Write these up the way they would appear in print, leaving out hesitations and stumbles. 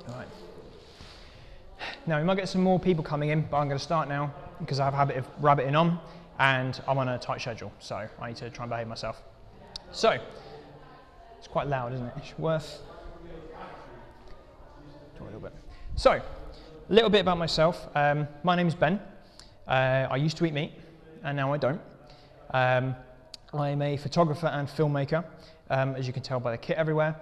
All right. Now, we might get some more people coming in, but I'm going to start now because I have a habit of rabbiting on and I'm on a tight schedule, so I need to try and behave myself. So, it's quite loud, isn't it? It's worth talking a little bit. So, a little bit about myself. My name is Ben. I used to eat meat, and now I don't. I'm a photographer and filmmaker, as you can tell by the kit everywhere.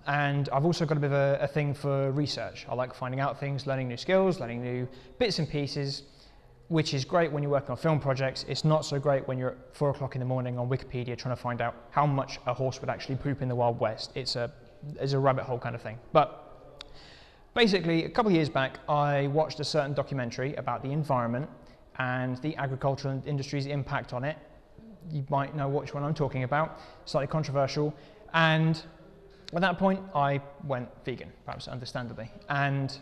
And I've also got a bit of a thing for research. I like finding out things, learning new skills, learning new bits and pieces, which is great when you're working on film projects. It's not so great when you're at 4 o'clock in the morning on Wikipedia trying to find out how much a horse would actually poop in the Wild West. It's a rabbit hole kind of thing. But basically, a couple of years back, I watched a certain documentary about the environment and the agricultural industry's impact on it. You might know which one I'm talking about, slightly controversial. And at that point, I went vegan, perhaps understandably. And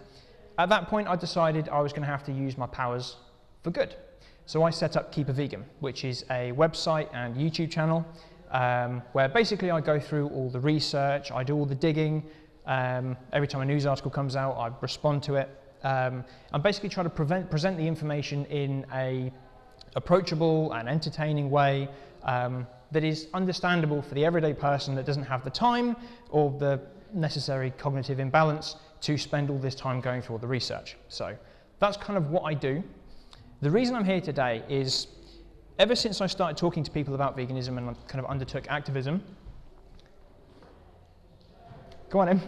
at that point, I decided I was going to have to use my powers for good. So I set up Keep a Vegan, which is a website and YouTube channel where basically I go through all the research, I do all the digging. Every time a news article comes out, I respond to it. And basically try to present the information in a approachable and entertaining way that is understandable for the everyday person that doesn't have the time or the necessary cognitive imbalance to spend all this time going through all the research. So that's kind of what I do. The reason I'm here today is ever since I started talking to people about veganism and kind of undertook activism. Go on in.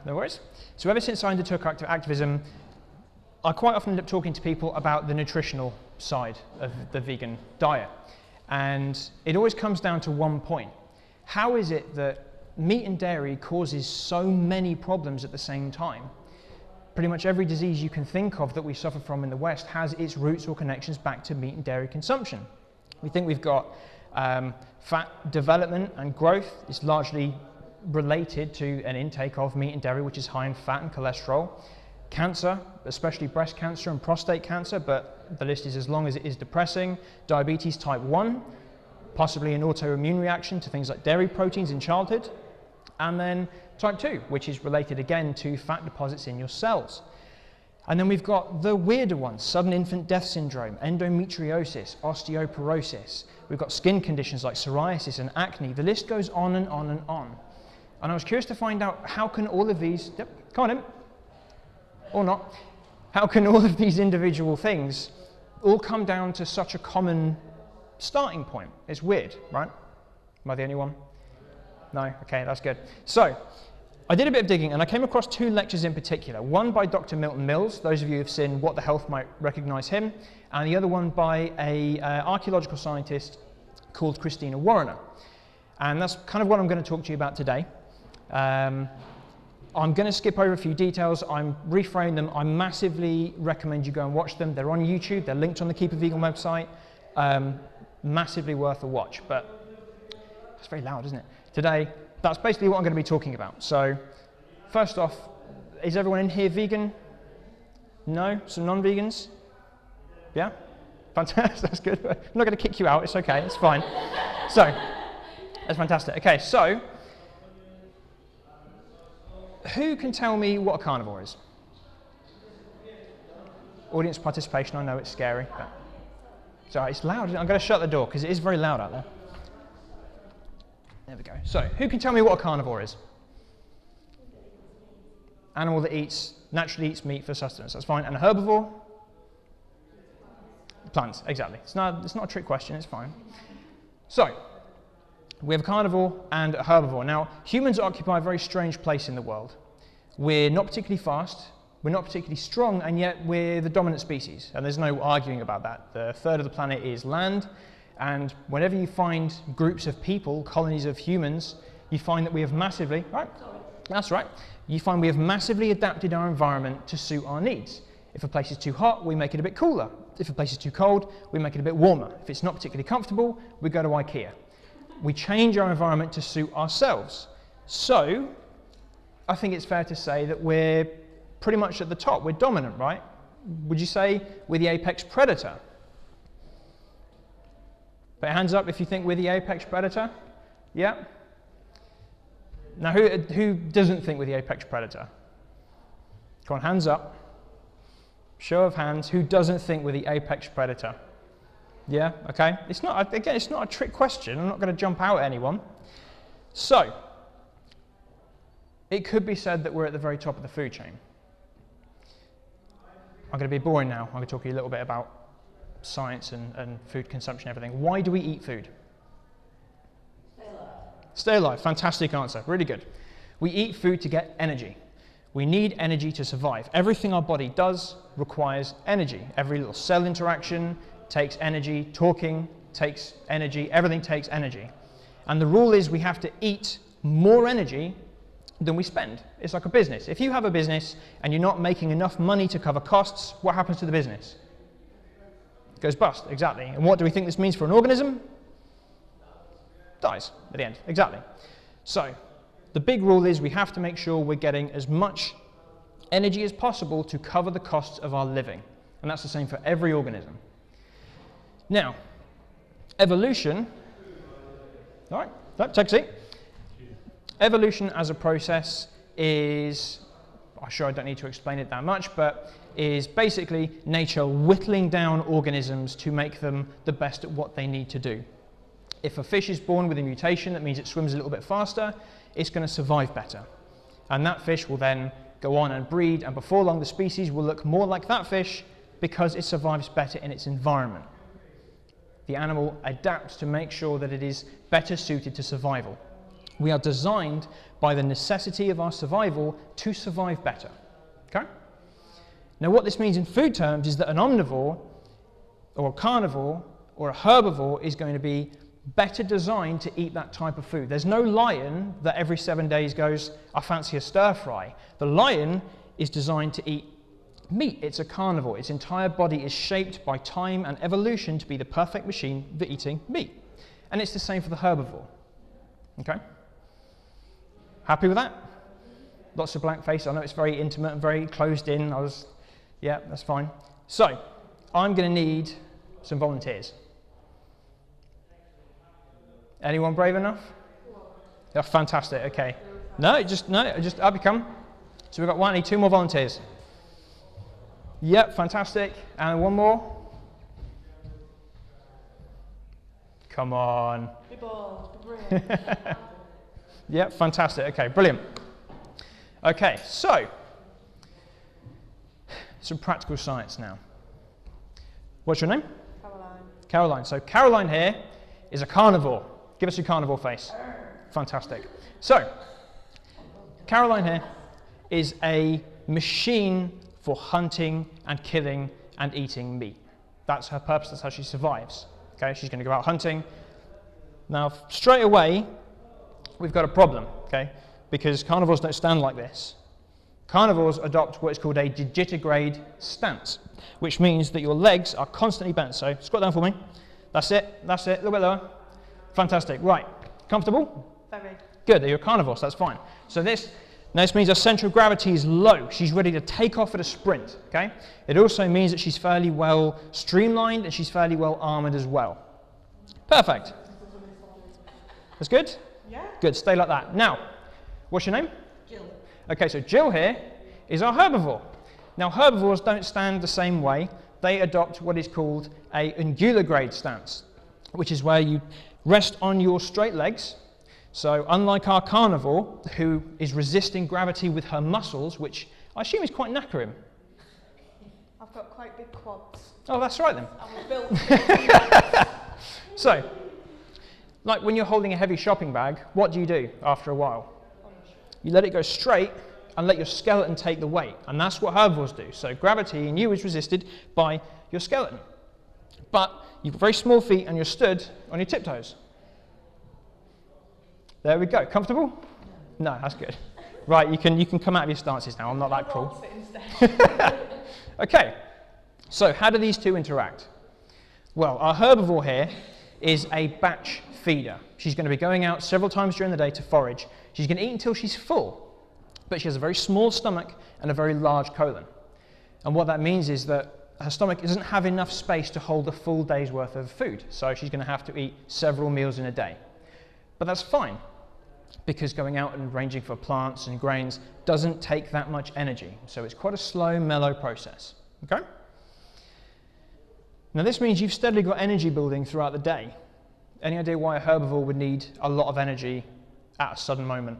No worries. So ever since I undertook activism, I quite often end up talking to people about the nutritional side of the vegan diet. And it always comes down to one point. How is it that meat and dairy causes so many problems at the same time? Pretty much every disease you can think of that we suffer from in the West has its roots or connections back to meat and dairy consumption. We think we've got fat development and growth is largely related to an intake of meat and dairy, which is high in fat and cholesterol. Cancer, especially breast cancer and prostate cancer, but the list is as long as it is depressing. Diabetes type 1, possibly an autoimmune reaction to things like dairy proteins in childhood. And then type 2, which is related again to fat deposits in your cells. And then we've got the weirder ones, sudden infant death syndrome, endometriosis, osteoporosis. We've got skin conditions like psoriasis and acne. The list goes on and on and on. And I was curious to find out how can all of these, come on in, or not, how can all of these individual things all come down to such a common starting point? It's weird, right? Am I the only one? No? Okay, that's good. So, I did a bit of digging and I came across 2 lectures in particular. One by Dr. Milton Mills, those of you who've seen What the Health might recognize him, and the other one by an archaeological scientist called Christina Warrener. And that's kind of what I'm going to talk to you about today. I'm going to skip over a few details. I'm reframe them. I massively recommend you go and watch them. They're on YouTube. They're linked on the Keep a Vegan website. Massively worth a watch. But it's very loud, isn't it? Today, that's basically what I'm going to be talking about. So, first off, is everyone in here vegan? No? Some non-vegans? Yeah? Fantastic. That's good. I'm not going to kick you out. It's okay. It's fine. So, that's fantastic. Okay, so who can tell me what a carnivore is? Audience participation, I know it's scary. But so it's loud. I'm going to shut the door because it is very loud out there. There we go. So, who can tell me what a carnivore is? Animal that naturally eats meat for sustenance. That's fine. And a herbivore? Plants, exactly. It's not a trick question, it's fine. So, we have a carnivore and a herbivore. Now, humans occupy a very strange place in the world. We're not particularly fast, we're not particularly strong, and yet we're the dominant species. And there's no arguing about that. The third of the planet is land, and whenever you find groups of people, colonies of humans, you find that we have massively, right? That's right. You find we have massively adapted our environment to suit our needs. If a place is too hot, we make it a bit cooler. If a place is too cold, we make it a bit warmer. If it's not particularly comfortable, we go to IKEA. We change our environment to suit ourselves. So, I think it's fair to say that we're pretty much at the top. We're dominant, right? Would you say we're the apex predator? Put your hands up if you think we're the apex predator. Yeah? Now, who doesn't think we're the apex predator? Come on, hands up. Show of hands, who doesn't think we're the apex predator? Yeah, okay. It's not, again, it's not a trick question. I'm not going to jump out at anyone. So, it could be said that we're at the very top of the food chain. I'm going to be boring now. I'm going to talk to you a little bit about science and food consumption and everything. Why do we eat food? Stay alive. Stay alive. Fantastic answer. Really good. We eat food to get energy. We need energy to survive. Everything our body does requires energy. Every little cell interaction takes energy. Talking takes energy. Everything takes energy. And the rule is we have to eat more energy than we spend. It's like a business. If you have a business and you're not making enough money to cover costs, what happens to the business? It goes bust, exactly. And what do we think this means for an organism? Dies at the end, exactly. So, the big rule is we have to make sure we're getting as much energy as possible to cover the costs of our living. And that's the same for every organism. Now, evolution, all right, take a seat. Evolution as a process is, I'm sure I don't need to explain it that much, but is basically nature whittling down organisms to make them the best at what they need to do. If a fish is born with a mutation that means it swims a little bit faster, it's going to survive better. And that fish will then go on and breed, and before long the species will look more like that fish because it survives better in its environment. The animal adapts to make sure that it is better suited to survival. We are designed by the necessity of our survival to survive better. Okay? Now what this means in food terms is that an omnivore or a carnivore or a herbivore is going to be better designed to eat that type of food. There's no lion that every 7 days goes, I fancy a stir fry. The lion is designed to eat meat. It's a carnivore. Its entire body is shaped by time and evolution to be the perfect machine for eating meat. And it's the same for the herbivore. Okay? Happy with that? Lots of blank faces. I know it's very intimate and very closed in. Yeah, that's fine. So, I'm going to need some volunteers. Anyone brave enough? Yeah, fantastic. Okay. Up you come. So we've got one, I need 2 more volunteers. Yep, fantastic. And one more. Come on. Be bold, be brave. Yep, fantastic. Okay, brilliant. Okay, so some practical science now. What's your name? Caroline. Caroline. So Caroline here is a carnivore. Give us your carnivore face. Fantastic. So, Caroline here is a machine for hunting and killing and eating meat. That's her purpose, that's how she survives. Okay, she's going to go out hunting. Now, straight away, we've got a problem, okay? Because carnivores don't stand like this. Carnivores adopt what is called a digitigrade stance, which means that your legs are constantly bent. So, squat down for me. That's it, a little bit lower. Fantastic, right. Comfortable? Very. Good, you're a carnivore, so that's fine. So this means her central gravity is low. She's ready to take off at a sprint, okay? It also means that she's fairly well streamlined and she's fairly well armored as well. Perfect. That's good? Yeah. Good, stay like that. Now, what's your name? Jill. Okay, so Jill here is our herbivore. Now, herbivores don't stand the same way. They adopt what is called a ungular stance, which is where you rest on your straight legs. So unlike our carnivore, who is resisting gravity with her muscles, which I assume is quite knackering. I've got quite big quads. Oh, that's right then. I was built. So, like when you're holding a heavy shopping bag, what do you do after a while? You let it go straight and let your skeleton take the weight. And that's what herbivores do. So gravity in you is resisted by your skeleton. But you've got very small feet and you're stood on your tiptoes. There we go. Comfortable? No, that's good. Right, you can come out of your stances now. I'm not that cruel. Okay, so how do these two interact? Well, our herbivore here is a batch feeder. She's going to be going out several times during the day to forage. She's going to eat until she's full, but she has a very small stomach and a very large colon. And what that means is that her stomach doesn't have enough space to hold a full day's worth of food, so she's going to have to eat several meals in a day. But that's fine, because going out and ranging for plants and grains doesn't take that much energy. So it's quite a slow, mellow process. Okay? Now this means you've steadily got energy building throughout the day. Any idea why a herbivore would need a lot of energy at a sudden moment?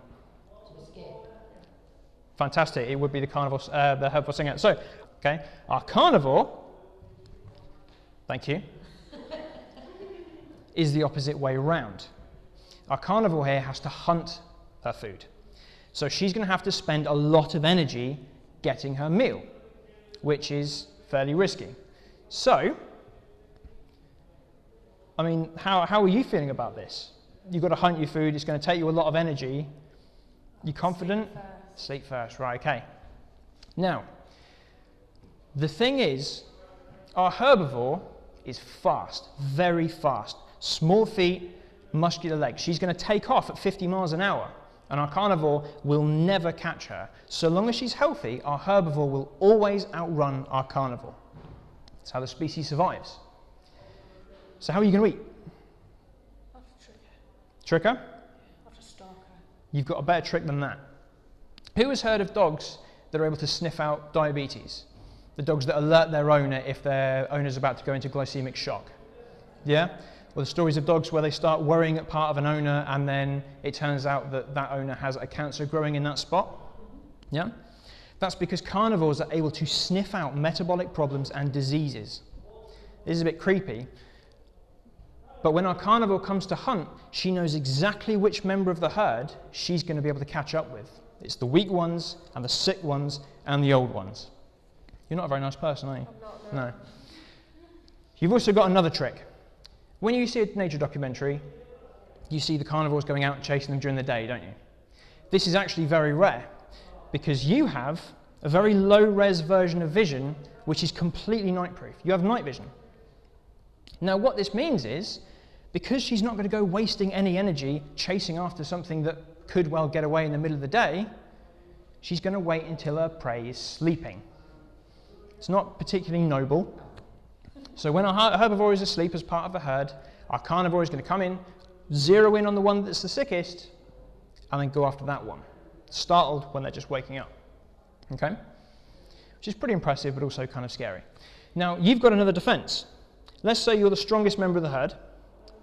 Fantastic, it would be the herbivore singer. So, okay, our carnivore, thank you, is the opposite way around. Our carnivore here has to hunt her food. So she's going to have to spend a lot of energy getting her meal, which is fairly risky. So, I mean, how are you feeling about this? You've got to hunt your food, it's going to take you a lot of energy. You confident? Sleep first, right, okay. Now, the thing is, our herbivore is fast, very fast. Small feet, muscular legs. She's going to take off at 50 miles an hour, and our carnivore will never catch her. So long as she's healthy, our herbivore will always outrun our carnivore. That's how the species survives. So how are you going to eat? Trick her? You've got a better trick than that. Who has heard of dogs that are able to sniff out diabetes? The dogs that alert their owner if their owner's about to go into glycemic shock. Yeah? Or the stories of dogs where they start worrying at part of an owner and then it turns out that that owner has a cancer growing in that spot. Yeah? That's because carnivores are able to sniff out metabolic problems and diseases. This is a bit creepy. But when our carnivore comes to hunt, she knows exactly which member of the herd she's going to be able to catch up with. It's the weak ones, and the sick ones, and the old ones. You're not a very nice person, are you? I'm not, no. You've also got another trick. When you see a nature documentary, you see the carnivores going out and chasing them during the day, don't you? This is actually very rare, because you have a very low-res version of vision, which is completely night-proof. You have night vision. Now, what this means is, because she's not going to go wasting any energy chasing after something that could well get away in the middle of the day, she's going to wait until her prey is sleeping. It's not particularly noble. So when our herbivore is asleep as part of the herd, our carnivore is going to come in, zero in on the one that's the sickest, and then go after that one, startled when they're just waking up. Okay? Which is pretty impressive, but also kind of scary. Now, you've got another defense. Let's say you're the strongest member of the herd,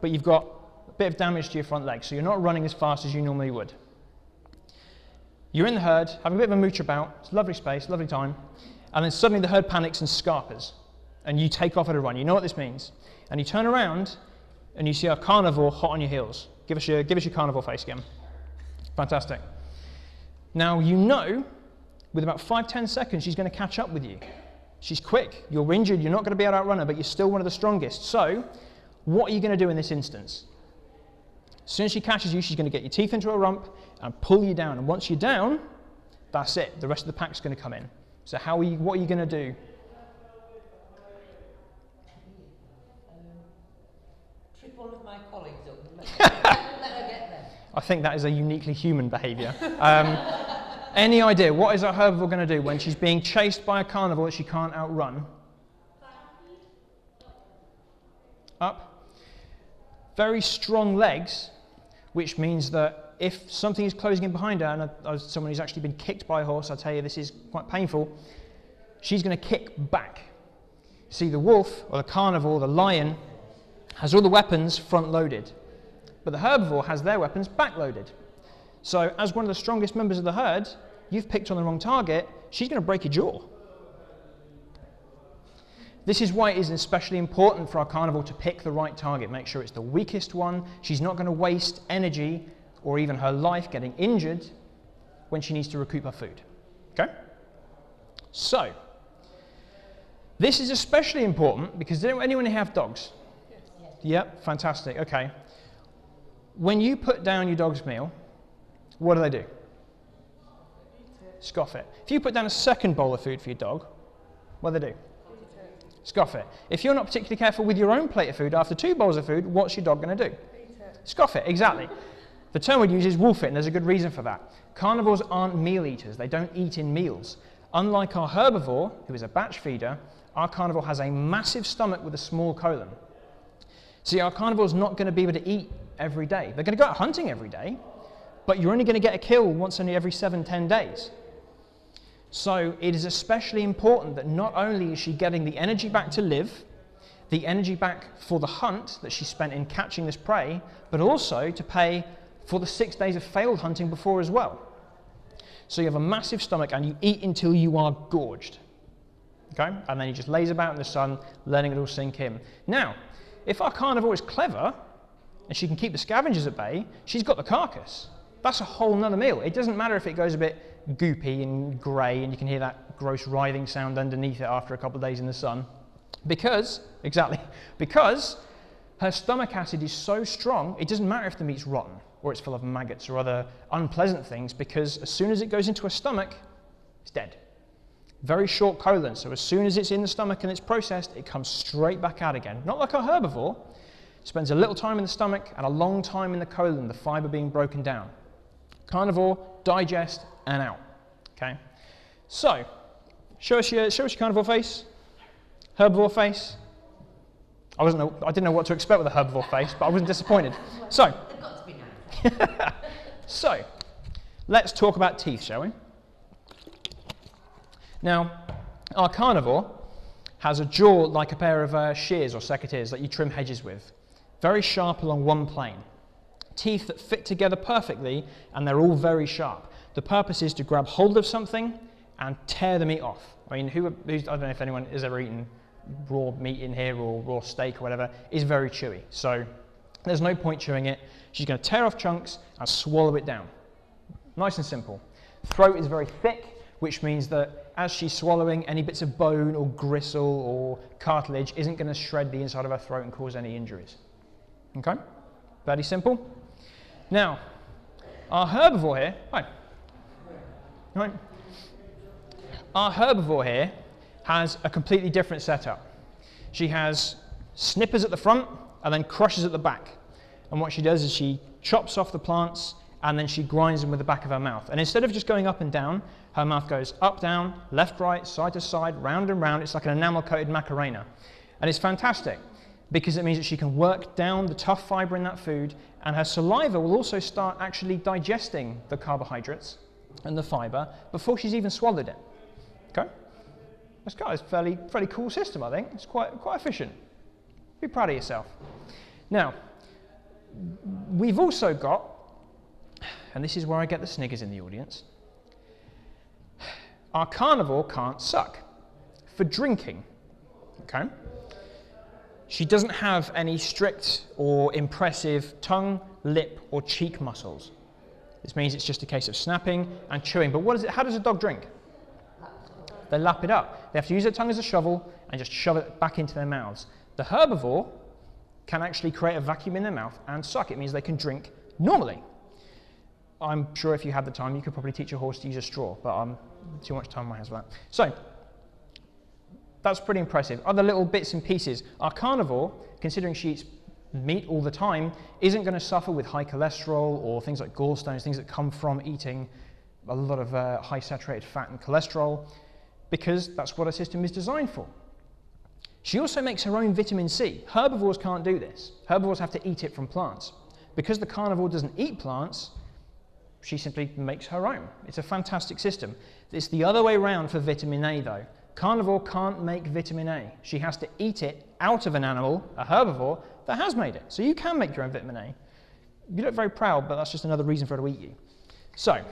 but you've got a bit of damage to your front leg, so you're not running as fast as you normally would. You're in the herd, having a bit of a mooch about, it's a lovely space, lovely time, and then suddenly the herd panics and scarpers, and you take off at a run. You know what this means. And you turn around, and you see our carnivore hot on your heels. Give us your carnivore face again. Fantastic. Now, you know, with about 5-10 seconds, she's going to catch up with you. She's quick, you're injured, you're not going to be able to outrun her, but you're still one of the strongest. So, what are you going to do in this instance? As soon as she catches you, she's going to get your teeth into her rump and pull you down. And once you're down, that's it. The rest of the pack's going to come in. So what are you going to do? Trip one of my colleagues up and let her get there. I think that is a uniquely human behaviour. Any idea, what is our herbivore going to do when she's being chased by a carnivore that she can't outrun? Up. Very strong legs, which means that if something is closing in behind her, and as someone who's actually been kicked by a horse, I'll tell you this is quite painful, she's going to kick back. See, the wolf, or the carnivore, the lion, has all the weapons front-loaded, but the herbivore has their weapons back-loaded. So, as one of the strongest members of the herd, you've picked on the wrong target, she's going to break your jaw. This is why it is especially important for our carnivore to pick the right target, make sure it's the weakest one. She's not going to waste energy or even her life getting injured when she needs to recoup her food. Okay? So, this is especially important because anyone here have dogs? Yes. Yep, fantastic, okay. When you put down your dog's meal, what do? Scoff it. If you put down a second bowl of food for your dog, what do? Scoff it. If you're not particularly careful with your own plate of food after 2 bowls of food, what's your dog going to do? Scoff it, exactly. The term we'd use is wolf it, and there's a good reason for that. Carnivores aren't meal eaters. They don't eat in meals. Unlike our herbivore, who is a batch feeder, our carnivore has a massive stomach with a small colon. See, our carnivore's not going to be able to eat every day. They're going to go out hunting every day, but you're only going to get a kill once every 7-10 days. So it is especially important that not only is she getting the energy back to live, the energy back for the hunt that she spent in catching this prey, but also to pay for the 6 days of failed hunting before as well. So you have a massive stomach and you eat until you are gorged. Okay? And then he just lays about in the sun, letting it all sink in. Now, if our carnivore is clever, and she can keep the scavengers at bay, she's got the carcass. That's a whole nother meal. It doesn't matter if it goes a bit goopy and grey, and you can hear that gross writhing sound underneath it after a couple of days in the sun. Because her stomach acid is so strong, it doesn't matter if the meat's rotten, or it's full of maggots or other unpleasant things, because as soon as it goes into her stomach, it's dead. Very short colon, so as soon as it's in the stomach and it's processed, it comes straight back out again. Not like a herbivore. It spends a little time in the stomach and a long time in the colon, the fiber being broken down. Carnivore, digest, and out. Okay? So, show us your carnivore face. Herbivore face. I didn't know what to expect with a herbivore face, but I wasn't disappointed. So, They've got to be nice. so, let's talk about teeth, shall we? Now, our carnivore has a jaw like a pair of shears or secateurs that you trim hedges with. Very sharp along one plane. Teeth that fit together perfectly, and they're all very sharp. The purpose is to grab hold of something and tear the meat off. I mean, I don't know if anyone has ever eaten raw meat in here or raw steak or whatever. It's very chewy. So there's no point chewing it. She's going to tear off chunks and swallow it down. Nice and simple. Throat is very thick, which means that as she's swallowing, any bits of bone or gristle or cartilage isn't going to shred the inside of her throat and cause any injuries. Okay? Fairly simple. Now, our herbivore here, Our herbivore here has a completely different setup. She has snippers at the front and then crushers at the back. And what she does is she chops off the plants and then she grinds them with the back of her mouth. And instead of just going up and down, her mouth goes up, down, left, right, side to side, round and round. It's like an enamel-coated Macarena. And it's fantastic because it means that she can work down the tough fiber in that food, and her saliva will also start actually digesting the carbohydrates and the fiber before she's even swallowed it. Okay? It's got a fairly cool system, I think. It's quite efficient. Be proud of yourself. Now, we've also got, and this is where I get the sniggers in the audience, our carnivore can't suck for drinking. Okay? She doesn't have any strict or impressive tongue, lip, or cheek muscles. This means it's just a case of snapping and chewing. But how does a dog drink? They lap it up. They have to use their tongue as a shovel and just shove it back into their mouths. The herbivore can actually create a vacuum in their mouth and suck. It means they can drink normally. I'm sure if you had the time, you could probably teach a horse to use a straw, but too much time on my hands for that. So, that's pretty impressive. Other little bits and pieces. Our carnivore, considering she eats meat all the time, isn't going to suffer with high cholesterol or things like gallstones, things that come from eating a lot of high saturated fat and cholesterol, because that's what her system is designed for. She also makes her own vitamin C. Herbivores can't do this. Herbivores have to eat it from plants. Because the carnivore doesn't eat plants, she simply makes her own. It's a fantastic system. It's the other way around for vitamin A though. Carnivore can't make vitamin A. She has to eat it out of an animal, a herbivore, that has made it. So you can make your own vitamin A. You look very proud, but that's just another reason for her to eat you. So,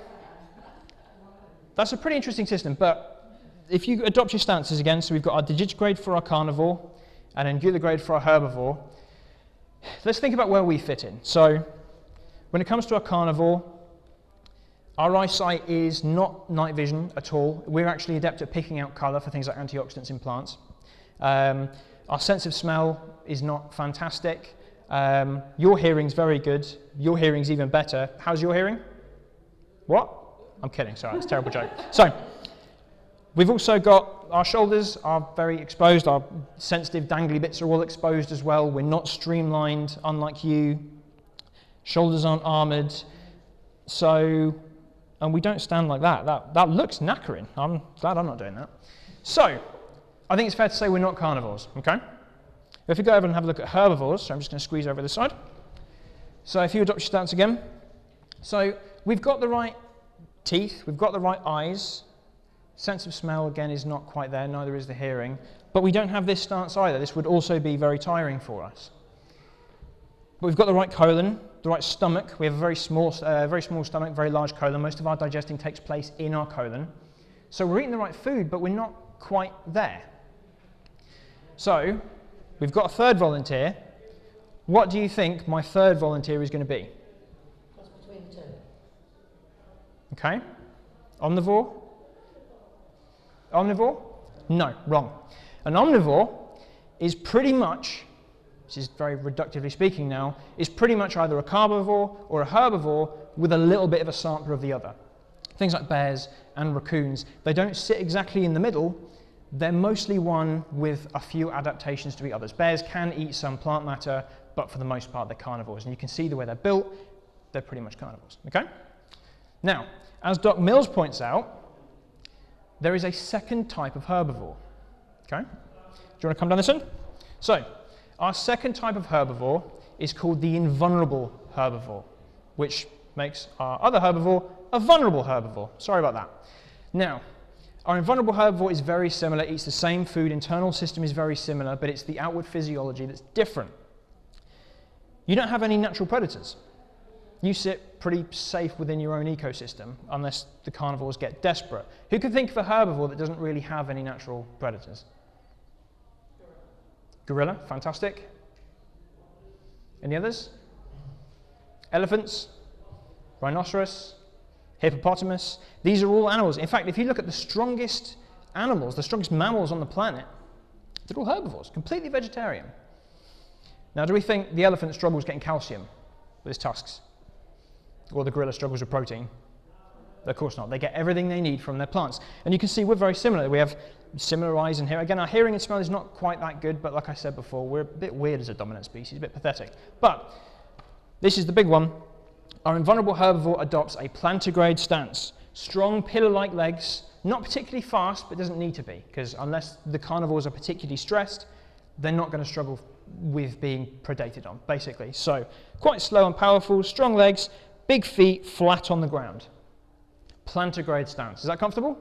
that's a pretty interesting system, but if you adopt your stances again, so we've got our digitigrade for our carnivore, and then digitigrade for our herbivore, let's think about where we fit in. So, when it comes to our carnivore, our eyesight is not night vision at all. We're actually adept at picking out colour for things like antioxidants in plants. Our sense of smell is not fantastic. Your hearing's very good. Your hearing's even better. How's your hearing? What? I'm kidding, sorry, it's a terrible joke. So, we've also got our shoulders are very exposed. Our sensitive dangly bits are all exposed as well. We're not streamlined, unlike you. Shoulders aren't armoured. So, and we don't stand like that. That looks knackering. I'm glad I'm not doing that. So, I think it's fair to say we're not carnivores, okay? If we go over and have a look at herbivores, so I'm just going to squeeze over this side. So if you adopt your stance again. So we've got the right teeth, we've got the right eyes. Sense of smell, again, is not quite there, neither is the hearing. But we don't have this stance either. This would also be very tiring for us. But we've got the right colon, the right stomach. We have a very small stomach, very large colon. Most of our digesting takes place in our colon. So we're eating the right food, but we're not quite there. So we've got a third volunteer. What do you think my third volunteer is going to be? What's between the two? Okay. Omnivore? Omnivore? No, wrong. An omnivore is pretty much, this is very reductively speaking now, is pretty much either a carnivore or a herbivore with a little bit of a sampler of the other. Things like bears and raccoons, they don't sit exactly in the middle. They're mostly one with a few adaptations to eat others. Bears can eat some plant matter, but for the most part they're carnivores. And you can see the way they're built, they're pretty much carnivores. Okay? Now, as Doc Mills points out, there is a second type of herbivore. Okay? Do you want to come down this end? So, our second type of herbivore is called the invulnerable herbivore, which makes our other herbivore a vulnerable herbivore. Sorry about that. Now, our invulnerable herbivore is very similar, eats the same food, internal system is very similar, but it's the outward physiology that's different. You don't have any natural predators. You sit pretty safe within your own ecosystem, unless the carnivores get desperate. Who can think of a herbivore that doesn't really have any natural predators? Gorilla, fantastic. Any others? Elephants, rhinoceros, hippopotamus. These are all animals. In fact, if you look at the strongest animals, the strongest mammals on the planet, they're all herbivores, completely vegetarian. Now, do we think the elephant struggles getting calcium with his tusks? Or the gorilla struggles with protein? Of course not. They get everything they need from their plants. And you can see we're very similar. We have similar eyes and hair. Again, our hearing and smell is not quite that good, but like I said before, we're a bit weird as a dominant species, a bit pathetic. But this is the big one. Our invulnerable herbivore adopts a plantigrade stance. Strong pillar-like legs, not particularly fast, but doesn't need to be, because unless the carnivores are particularly stressed, they're not going to struggle with being predated on, basically. So quite slow and powerful, strong legs, big feet, flat on the ground. Plantigrade stance. Is that comfortable?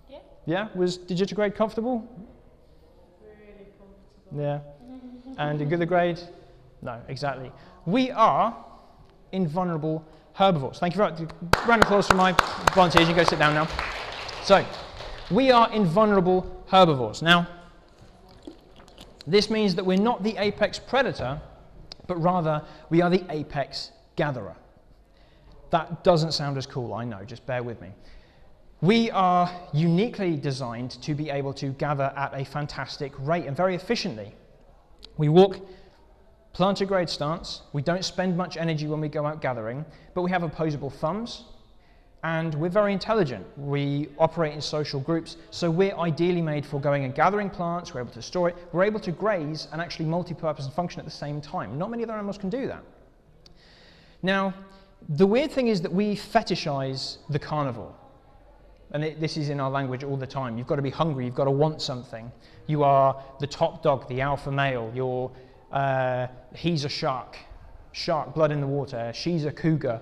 Yeah. Yeah? Was digitigrade comfortable? Really comfortable. Yeah. And digitigrade? No, exactly. We are invulnerable herbivores. Thank you very much. Round of applause for my volunteers. You can go sit down now. So, we are invulnerable herbivores. Now, this means that we're not the apex predator, but rather we are the apex gatherer. That doesn't sound as cool, I know, just bear with me. We are uniquely designed to be able to gather at a fantastic rate and very efficiently. We walk plantigrade stance, we don't spend much energy when we go out gathering, but we have opposable thumbs, and we're very intelligent. We operate in social groups, so we're ideally made for going and gathering plants, we're able to store it, we're able to graze and actually multi-purpose and function at the same time. Not many other animals can do that. Now, the weird thing is that we fetishize the carnivore. And this is in our language all the time. You've got to be hungry, you've got to want something. You are the top dog, the alpha male, he's a shark, blood in the water, she's a cougar,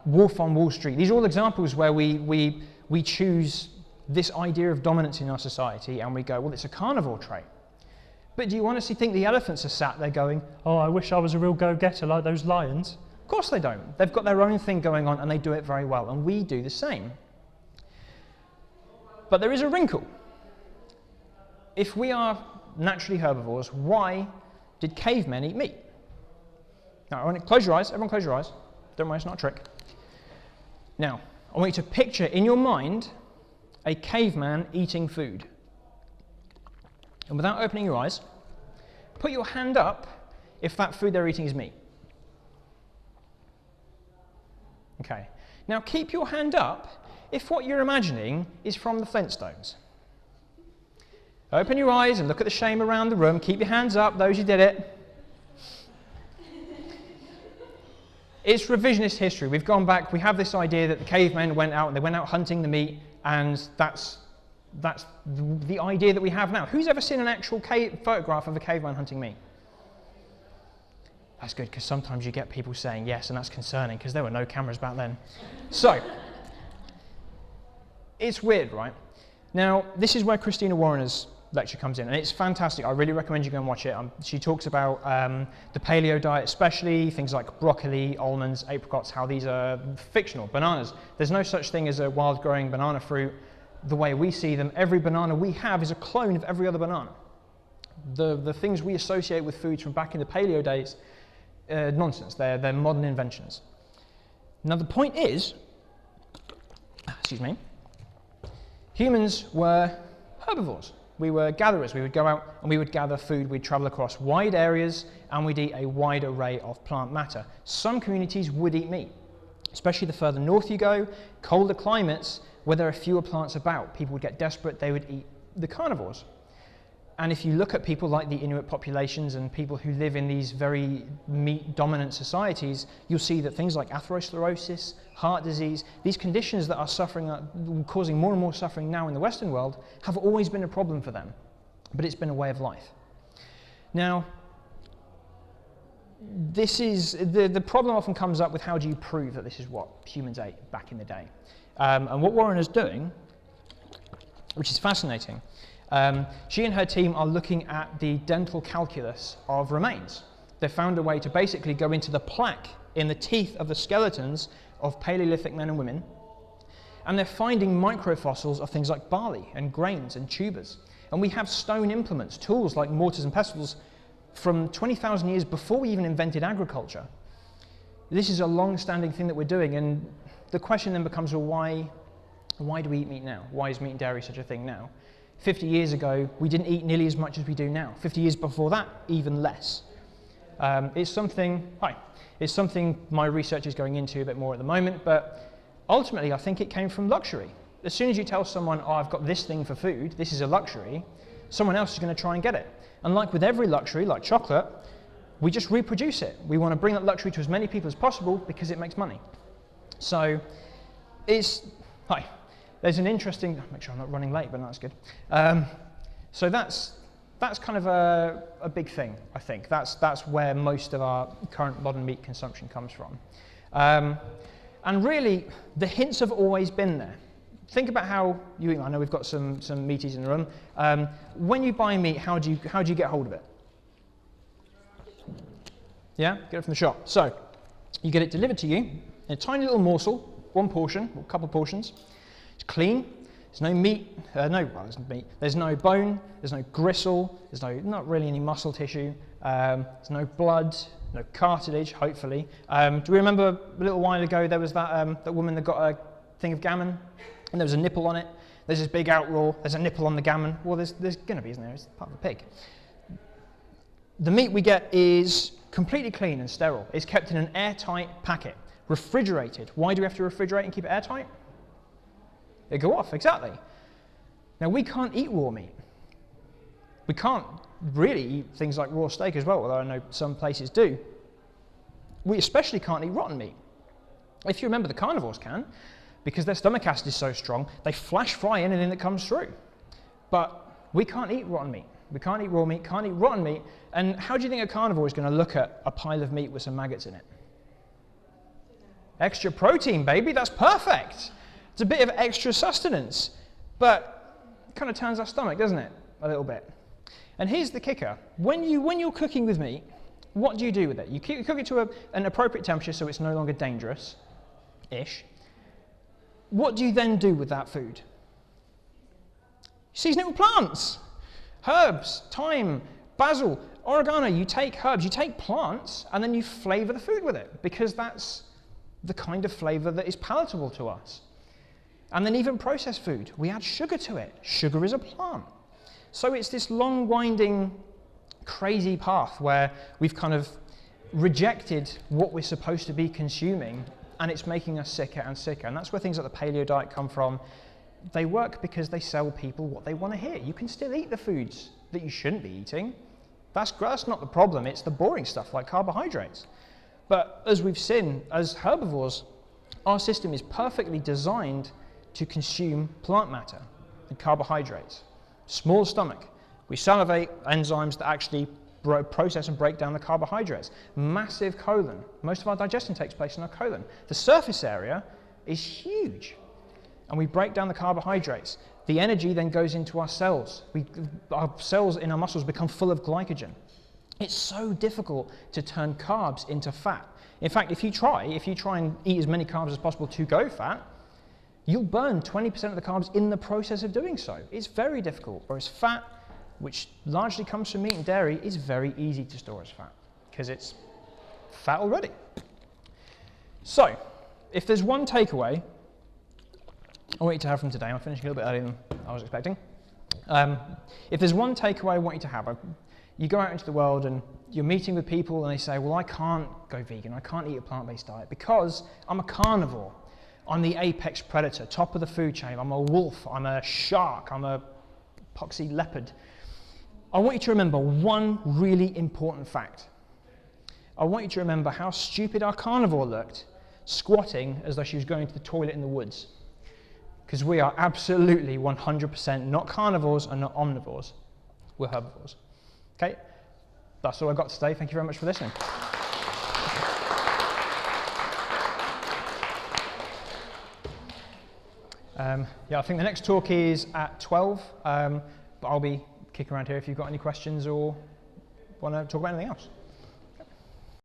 wolf on Wall Street. These are all examples where we choose this idea of dominance in our society and we go, well, it's a carnivore trait. But do you honestly think the elephants are sat there going, oh, I wish I was a real go-getter like those lions? Of course they don't. They've got their own thing going on and they do it very well, and we do the same. But there is a wrinkle. If we are naturally herbivores, why did cavemen eat meat? Now, I want you to close your eyes. Everyone close your eyes. Don't worry, it's not a trick. Now, I want you to picture in your mind a caveman eating food. And without opening your eyes, put your hand up if that food they're eating is meat. Okay. Now keep your hand up if what you're imagining is from the Flintstones. Open your eyes and look at the shame around the room. Keep your hands up, those who did it. It's revisionist history. We've gone back, we have this idea that the cavemen went out and they went out hunting the meat, and that's the idea that we have now. Who's ever seen an actual photograph of a caveman hunting meat? That's good, because sometimes you get people saying yes, and that's concerning, because there were no cameras back then. So, it's weird, right? Now, this is where Christina Warrener's lecture comes in, and it's fantastic. I really recommend you go and watch it. She talks about the paleo diet, especially things like broccoli, almonds, apricots, how these are fictional. Bananas. There's no such thing as a wild growing banana fruit. The way we see them, every banana we have is a clone of every other banana. The things we associate with foods from back in the paleo days, nonsense. They're modern inventions. Now the point is, excuse me, humans were herbivores. We were gatherers. We would go out and we would gather food. We'd travel across wide areas and we'd eat a wide array of plant matter. Some communities would eat meat, especially the further north you go, colder climates where there are fewer plants about. People would get desperate. They would eat the carnivores. And if you look at people like the Inuit populations and people who live in these very meat-dominant societies, you'll see that things like atherosclerosis, heart disease, these conditions that are causing more and more suffering now in the Western world, have always been a problem for them. But it's been a way of life. Now, this is the problem often comes up with how do you prove that this is what humans ate back in the day. And what Warren is doing, which is fascinating, she and her team are looking at the dental calculus of remains. They've found a way to basically go into the plaque in the teeth of the skeletons of Paleolithic men and women, and they're finding microfossils of things like barley and grains and tubers. And we have stone implements, tools like mortars and pestles from 20,000 years before we even invented agriculture. This is a long-standing thing that we're doing, and the question then becomes, well, why do we eat meat now? Why is meat and dairy such a thing now? 50 years ago, we didn't eat nearly as much as we do now. 50 years before that, even less. It's something my research is going into a bit more at the moment, but ultimately I think it came from luxury. As soon as you tell someone, oh, I've got this thing for food, this is a luxury, someone else is going to try and get it. And like with every luxury, like chocolate, we just reproduce it. We want to bring that luxury to as many people as possible because it makes money. So there's an interesting, make sure I'm not running late, but that's good. So that's kind of a big thing, I think. That's where most of our current modern meat consumption comes from. And really, the hints have always been there. Think about how you eat. I know we've got some meaties in the room. When you buy meat, how do you get hold of it? Yeah, get it from the shop. So you get it delivered to you in a tiny little morsel, one portion, or a couple portions. It's clean. There's no meat. There's no bone. There's no gristle. There's not really any muscle tissue. There's no blood. No cartilage. Hopefully. Do we remember a little while ago there was that woman that got a thing of gammon, and there was a nipple on it. There's this big outroar. There's a nipple on the gammon. Well, there's going to be, isn't there? It's part of a pig. The meat we get is completely clean and sterile. It's kept in an airtight packet, refrigerated. Why do we have to refrigerate and keep it airtight? They go off, exactly. Now, we can't eat raw meat. We can't really eat things like raw steak as well, although I know some places do. We especially can't eat rotten meat. If you remember, the carnivores can, because their stomach acid is so strong, they flash fry anything that comes through. But we can't eat rotten meat. We can't eat raw meat, can't eat rotten meat. And how do you think a carnivore is going to look at a pile of meat with some maggots in it? Extra protein, baby, that's perfect. It's a bit of extra sustenance, but it kind of turns our stomach, doesn't it? A little bit. And here's the kicker. When you're cooking with meat, what do you do with it? You cook it to an appropriate temperature so it's no longer dangerous-ish. What do you then do with that food? Seasonal plants, herbs, thyme, basil, oregano. You take herbs, you take plants, and then you flavor the food with it, because that's the kind of flavor that is palatable to us. And then even processed food, we add sugar to it. Sugar is a plant. So it's this long, winding, crazy path where we've kind of rejected what we're supposed to be consuming, and it's making us sicker and sicker. And that's where things like the Paleo Diet come from. They work because they sell people what they want to hear. You can still eat the foods that you shouldn't be eating. That's not the problem. It's the boring stuff like carbohydrates. But as we've seen, as herbivores, our system is perfectly designed to consume plant matter and carbohydrates. Small stomach. We salivate enzymes that actually process and break down the carbohydrates. Massive colon. Most of our digestion takes place in our colon. The surface area is huge. And we break down the carbohydrates. The energy then goes into our cells. Our cells in our muscles become full of glycogen. It's so difficult to turn carbs into fat. In fact, if you try and eat as many carbs as possible to go fat, you'll burn 20% of the carbs in the process of doing so. It's very difficult. Whereas fat, which largely comes from meat and dairy, is very easy to store as fat because it's fat already. So, if there's one takeaway I want you to have from today, I'm finishing a little bit earlier than I was expecting. If there's one takeaway I want you to have, you go out into the world and you're meeting with people and they say, well, I can't go vegan, I can't eat a plant-based diet because I'm a carnivore. I'm the apex predator, top of the food chain. I'm a wolf, I'm a shark, I'm a poxy leopard. I want you to remember one really important fact. I want you to remember how stupid our carnivore looked, squatting as though she was going to the toilet in the woods. Because we are absolutely 100% not carnivores and not omnivores. We're herbivores. Okay, that's all I've got today. Thank you very much for listening. Yeah, I think the next talk is at 12, but I'll be kicking around here if you've got any questions or want to talk about anything else.